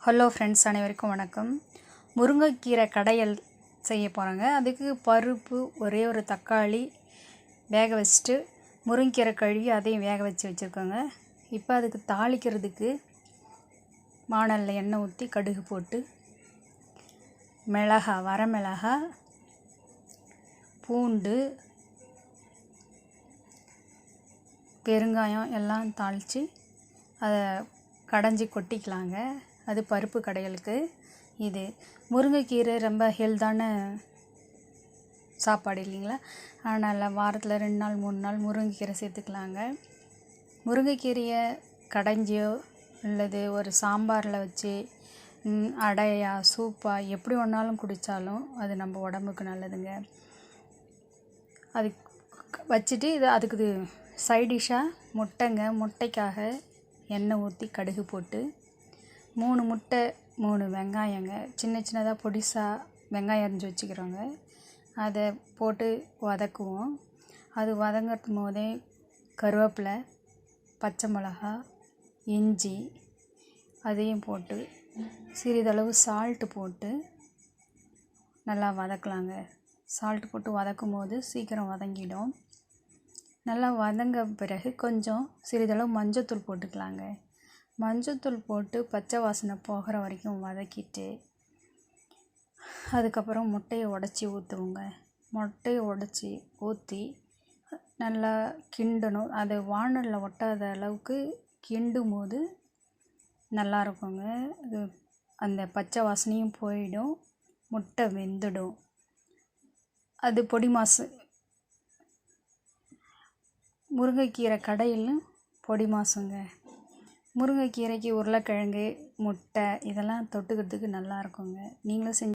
Hello friends, அனைவருக்கும் வணக்கம். முருங்கைக்கீரை கடையல் செய்ய போகிறேங்க. அதுக்கு பருப்பு, ஒரே ஒரு தக்காளி வேக வச்சுட்டு முருங்கைக்கீரை கழுவி அதையும் வேக வச்சுருக்கோங்க. இப்போ அதுக்கு தாளிக்கிறதுக்கு வாணலில் எண்ணெய் ஊற்றி கடுகு போட்டு வரமிளகா, பூண்டு, பெருங்காயம் எல்லாம் தாளித்து அதை கடைஞ்சி கொட்டிக்கலாங்க. அது பருப்பு கடையலுக்கு. இது முருங்கைக்கீரை ரொம்ப ஹெல்த்தான சாப்பாடு இல்லைங்களா? அதனால் வாரத்தில் 2 நாள் 3 நாள் முருங்கைக்கீரை சேர்த்துக்கலாங்க. முருங்கைக்கீரையை கடைஞ்சியோ அல்லது ஒரு சாம்பாரில் வச்சு அடையா சூப்பா எப்படி ஒன்றாலும் குடித்தாலும் அது நம்ம உடம்புக்கு நல்லதுங்க. அது வச்சுட்டு அதுக்கு சைடிஷ்ஷாக முட்டைக்காக எண்ணெய் ஊற்றி கடுகு போட்டு 3 முட்டை 3 வெங்காயங்க, சின்னதாக பொடிசாக வெங்காயம் அரிஞ்சு வச்சுக்கிறோங்க. அதை போட்டு வதக்குவோம். அது வதங்கும் போதே கருவேப்பிலை, பச்சை மிளகா, இஞ்சி அதையும் போட்டு சிறிதளவு சால்ட்டு போட்டு நல்லா வதக்கலாங்க. சால்ட்டு போட்டு வதக்கும் போது சீக்கிரம் வதங்கிடும். நல்லா வதங்க பிறகு கொஞ்சம் சிறிதளவு மஞ்சத்தூள் போட்டுக்கலாங்க. மஞ்சத்தூள் போட்டு பச்சை வாசனை போகிற வரைக்கும் வதக்கிட்டு அதுக்கப்புறம் முட்டையை உடச்சி ஊற்றுவோங்க. முட்டையை உடச்சி ஊற்றி நல்லா கிண்டணும். அது வாணலில் ஒட்டாத அளவுக்கு கிண்டும் போது நல்லா இருக்குங்க. அது அந்த பச்சை வாசனையும் போயிடும், முட்டை வெந்துடும். அது பொடி மாசு முருங்கைக்கீரை கடையிலும் பொடி மாசுங்க. முருங்கைக்கீரைக்கு உருளைக்கிழங்கு, முட்டை இதெல்லாம் தொட்டுக்கிறதுக்கு நல்லா இருக்குங்க. நீங்களும் செஞ்சு